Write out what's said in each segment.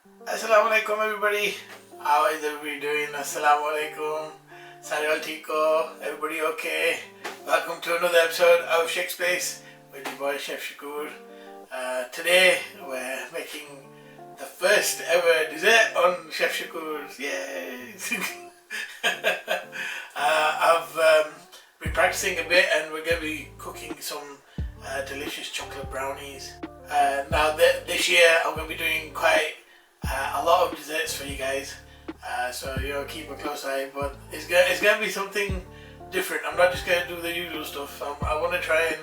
Assalamu alaikum everybody. How is everybody doing? Assalamu alaikum. Saryal Tiko. Everybody okay? Welcome to another episode of Sheikh's Place with your boy Chef Shakur. Today we're making the first ever dessert on Chef Shakur's. Yay! I've been practicing a bit and we're going to be cooking some delicious chocolate brownies. Now this year I'm going to be doing quite a lot of desserts for you guys, so keep a close eye, but it's gonna be something different. I'm not just gonna do the usual stuff. I want to try and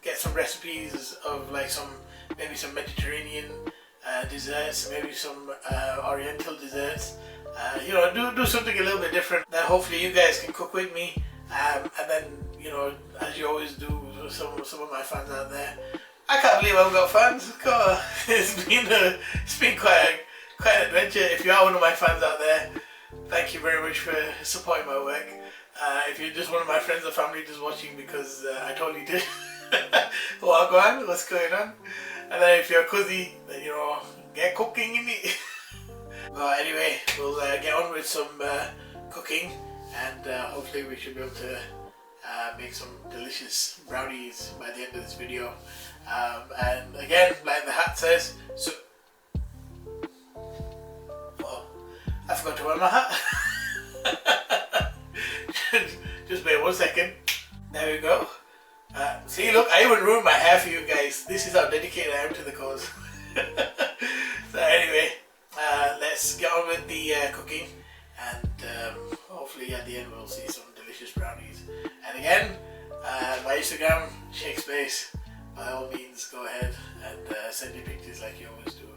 get some recipes of like maybe some Mediterranean desserts, maybe some Oriental desserts. Do something a little bit different that hopefully you guys can cook with me, and then as you always do, some of my fans out there. I can't believe I've got fans. God, it's been quite an adventure. If you are one of my fans out there, thank you very much for supporting my work. If you're just one of my friends or family just watching because I told you to, well, go on, what's going on? And then if you're a cozy, then get cooking in it. But anyway, we'll get on with some cooking, and hopefully we should be able to make some delicious brownies by the end of this video. And again, like the hat says, so I forgot to wear my hat. Just wait 1 second. There we go. See, look, I even ruined my hair for you guys. This is how dedicated I am to the cause. So anyway, let's get on with the cooking, and hopefully at the end we'll see some delicious brownies. And again, my Instagram, Sheikh's Place. By all means, go ahead and send me pictures like you always do.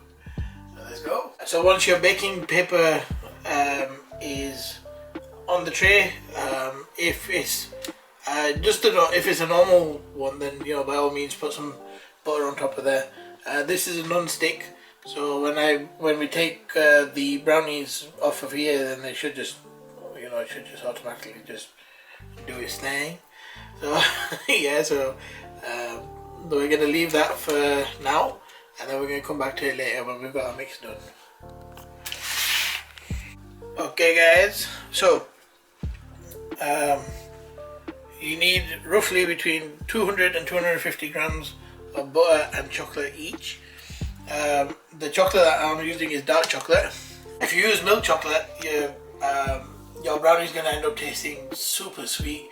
So let's go. So once your baking paper is on the tray, if it's if it's a normal one, then by all means put some butter on top of there. This is a non-stick, so when we take the brownies off of here, then it should just automatically just do its thing. So yeah, so. We're going to leave that for now, and then we're going to come back to it later when we've got our mix done. Okay guys, so you need roughly between 200 and 250 grams of butter and chocolate each. The chocolate that I'm using is dark chocolate. If you use milk chocolate, your brownie is going to end up tasting super sweet,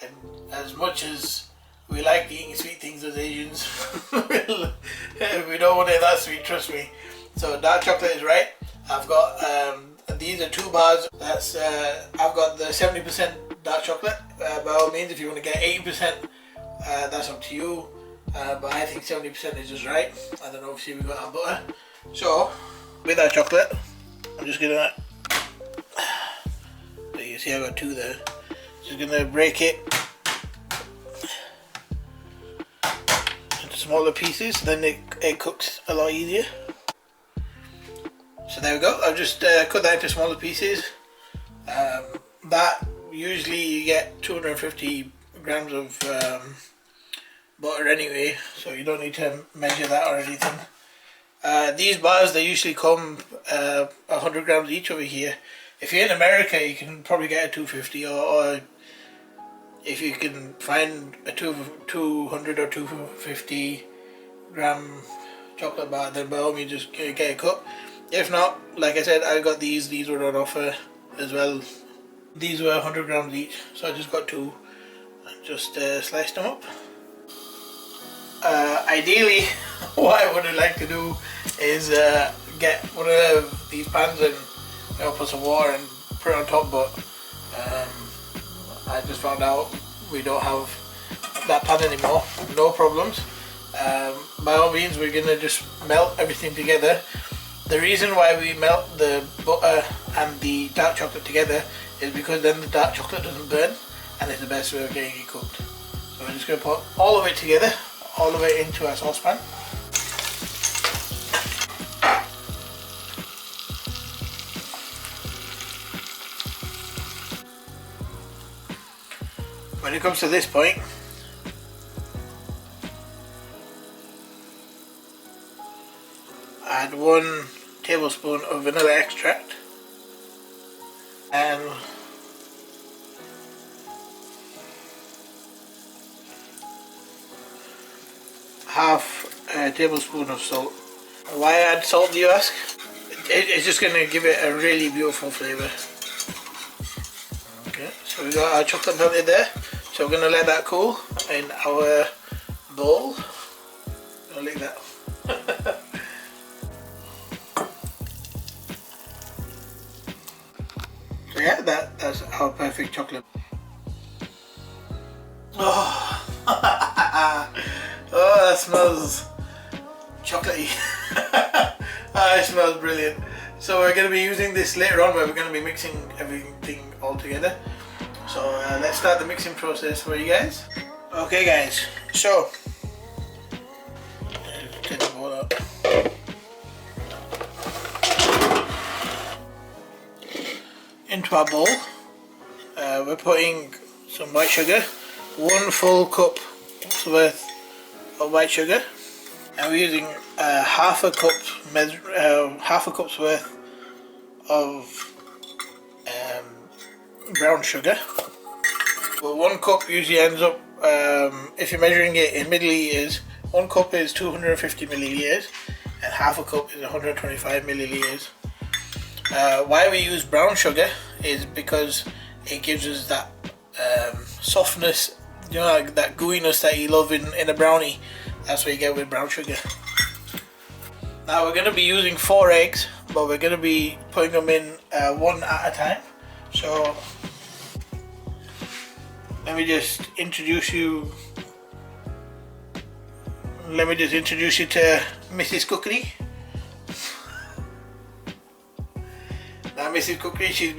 and as much as we like eating sweet things as Asians, we don't want it that sweet, trust me. So dark chocolate is right. I've got these are 2 bars. That's I've got the 70% dark chocolate. By all means, if you want to get 80%, that's up to you. But I think 70% is just right. And then obviously we've got our butter. So with our chocolate, I'm just gonna. So you see I got 2 there. Just gonna break it smaller pieces, then it cooks a lot easier. So there we go. I've just cut that into smaller pieces. That usually you get 250 grams of butter anyway, so you don't need to measure that or anything. These bars, they usually come 100 grams each over here. If you're in America, you can probably get a 250, or if you can find a 200 or 250 gram chocolate bar, then by all means just get a cup. If not, like I said, I got these were on offer as well. These were 100 grams each, so I just got 2 and just sliced them up. Ideally, what I would like to do is get one of these pans and put some water and put it on top, but I just found out we don't have that pan anymore. No problems. By all means, we're gonna just melt everything together. The reason why we melt the butter and the dark chocolate together is because then the dark chocolate doesn't burn, and it's the best way of getting it cooked. So we're just gonna put all of it together, all of it into our saucepan. When it comes to this point, add 1 tablespoon of vanilla extract, and half a tablespoon of salt. Why add salt, do you ask? It's just going to give it a really beautiful flavour. Okay, so we got our chocolate melted there. So we're going to let that cool in our bowl. Look at that. So yeah, that's our perfect chocolate. Oh, oh, that smells chocolatey. Oh, it smells brilliant. So we're going to be using this later on, where we're going to be mixing everything all together. So let's start the mixing process for you guys. Okay guys, so take the bowl out. Into our bowl, we're putting some white sugar, 1 full cup worth of white sugar, and we're using half a cup's worth of brown sugar. Well, 1 cup usually ends up, if you're measuring it in milliliters, 1 cup is 250 milliliters, and half a cup is 125 milliliters. Why we use brown sugar is because it gives us that softness, you know, like that gooiness that you love in a brownie. That's what you get with brown sugar. Now we're going to be using 4 eggs, but we're going to be putting them in 1 at a time. So let me just introduce you to Mrs. Cookery. Now Mrs. Cookery, she's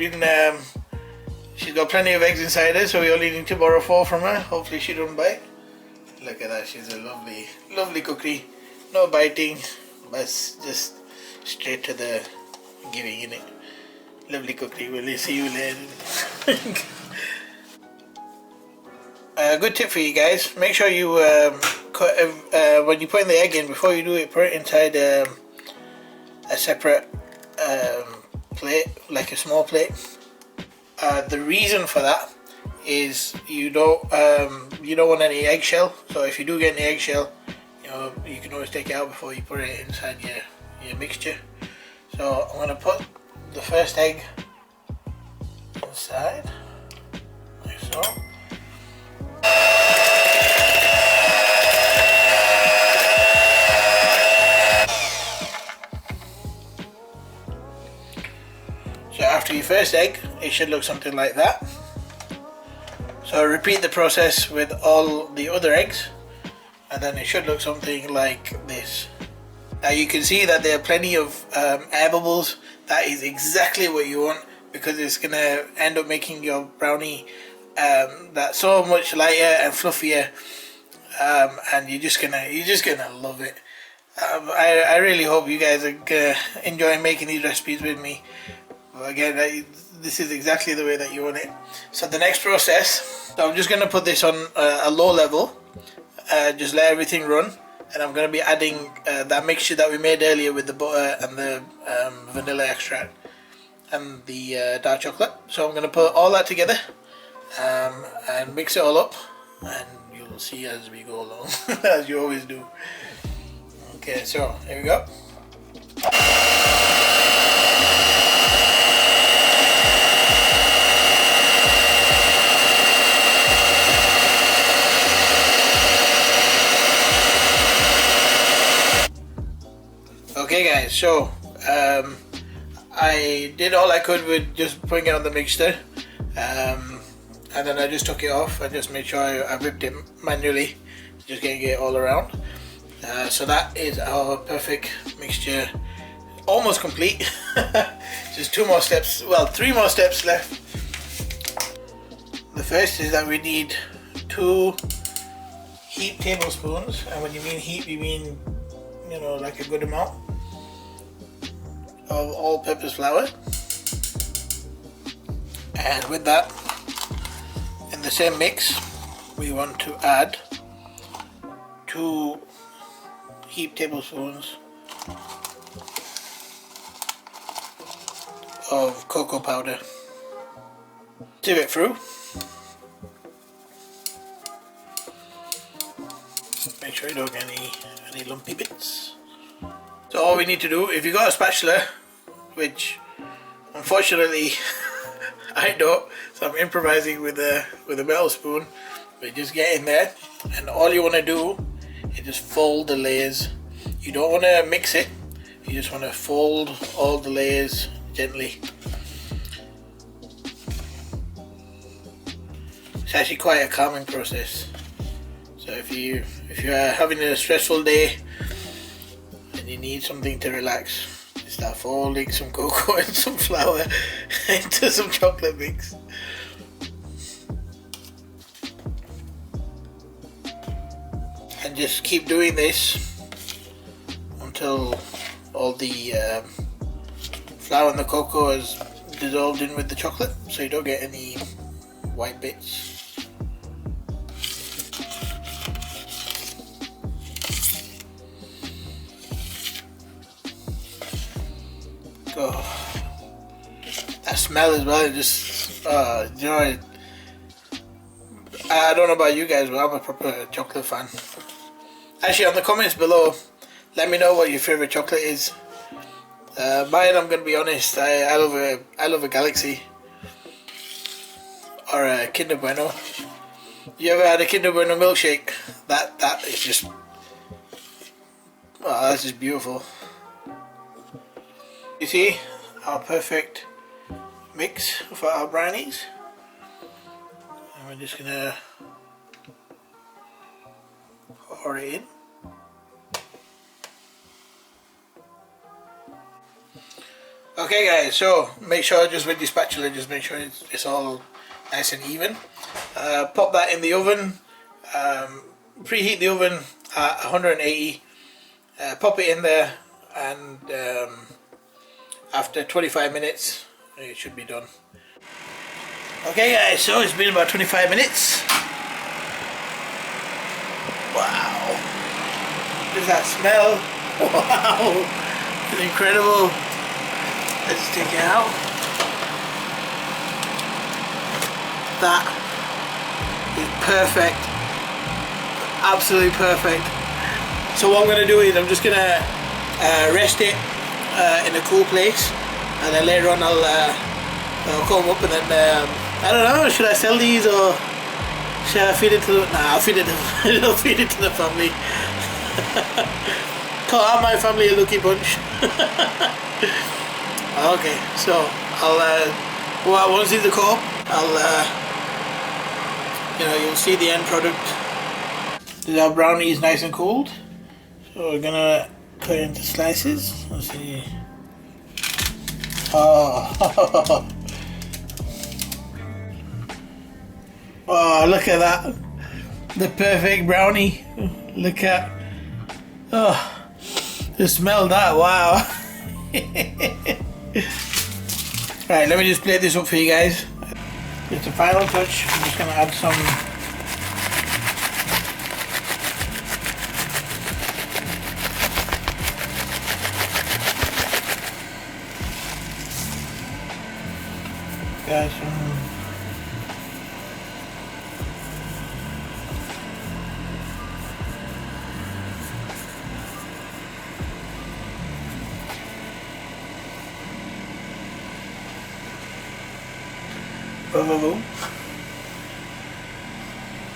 got plenty of eggs inside her, so we only need to borrow 4 from her. Hopefully she don't bite. Look at that, she's a lovely cookery. No biting, but just straight to the giving, in it. Lovely cookery. We'll see you later. Good tip for you guys, make sure you when you put in the egg in, before you do it, put it inside a separate plate, like a small plate. The reason for that is you don't want any eggshell, so if you do get any eggshell, you know, you can always take it out before you put it inside your mixture. So I'm going to put the first egg inside, like so. So after your first egg, it should look something like that. So repeat the process with all the other eggs, and then it should look something like this. Now you can see that there are plenty of air bubbles. That is exactly what you want, because it's going to end up making your brownie that so much lighter and fluffier, and you're just gonna love it. I really hope you guys are gonna enjoy making these recipes with me. But again, this is exactly the way that you want it. So the next process, so I'm just gonna put this on a low level, just let everything run, and I'm gonna be adding that mixture that we made earlier with the butter and the vanilla extract and the dark chocolate. So I'm gonna put all that together and mix it all up, and you'll see as we go along, as you always do. Okay, so here we go. Okay guys, so I did all I could with just putting it on the mixture, and then I just took it off and just made sure I whipped it manually, just getting it all around. So that is our perfect mixture, almost complete. Just 2 more steps, well 3 more steps left. The first is that we need 2 heaped tablespoons, and when you mean heap, you mean, you know, like a good amount of all-purpose flour. And with that, in the same mix, we want to add 2 heaped tablespoons of cocoa powder. Sieve it through. Make sure you don't get any lumpy bits. So all we need to do, if you got a spatula, which unfortunately I don't, so I'm improvising with a metal spoon, but just get in there, and all you want to do is just fold the layers. You don't want to mix it, you just want to fold all the layers gently. It's actually quite a calming process. So if you're having a stressful day and you need something to relax, you start folding some cocoa and some flour into some chocolate mix. And just keep doing this until all the flour and the cocoa is dissolved in with the chocolate, so you don't get any white bits. Oh, that smell as well, it just, you know, I don't know about you guys, but I'm a proper chocolate fan. Actually, on the comments below, let me know what your favourite chocolate is. Mine, I'm going to be honest, I love a Galaxy or a Kinder Bueno. You ever had a Kinder Bueno milkshake? That is just, oh, that's just beautiful. You see our perfect mix for our brownies, and we're just gonna pour it in. Okay guys, so make sure just with your spatula, just make sure it's all nice and even. Pop that in the oven, preheat the oven at 180, pop it in there, and after 25 minutes it should be done. Okay guys, so it's been about 25 minutes. Wow, does that smell? Wow, it's incredible. Let's take it out. That is perfect, absolutely perfect. So what I'm going to do is I'm just going to rest it in a cool place, and then later on I'll come up and then I don't know, should I sell these or should I feed it to the, nah, I'll feed it to the family. Call my family a lucky bunch. Okay, so I'll once these are cooked, you know, you'll see the end product. This is our brownies, nice and cold. So we're gonna cut it into slices. Let's see. Oh, oh, look at that! The perfect brownie. Look at, oh, just smell that! Wow. Right, let me just plate this up for you guys. It's a final touch. I'm just gonna add some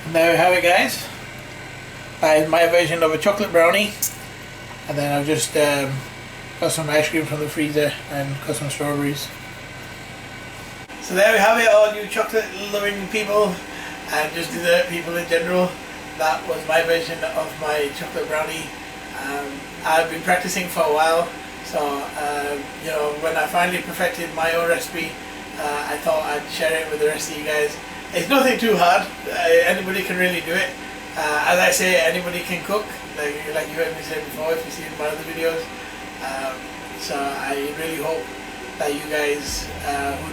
and there we have it guys. That is my version of a chocolate brownie, and then I've just got some ice cream from the freezer and cut some strawberries. So there we have it, all you chocolate loving people and just dessert people in general. That was my version of my chocolate brownie. I've been practicing for a while, so you know, when I finally perfected my own recipe, I thought I'd share it with the rest of you guys. It's nothing too hard, anybody can really do it. As I say, anybody can cook, like you heard me say before if you've seen my other videos. So I really hope that you guys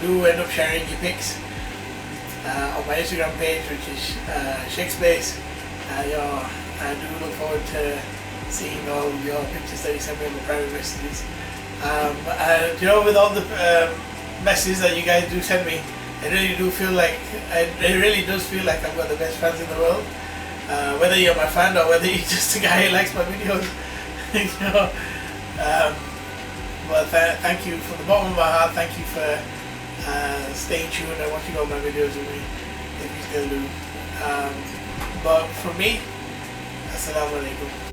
who do end up sharing your pics on my Instagram page, which is Shakespace, you know, I do look forward to seeing all your pictures that you send me on the private messages. You know, with all the messages that you guys do send me. I really do feel like, it really does feel like I've got the best fans in the world. Whether you're my fan or whether you're just a guy who likes my videos, you know. Well, thank you from the bottom of my heart. Thank you for staying tuned and watching all my videos with me, if you still do. But for me, Assalamu alaikum.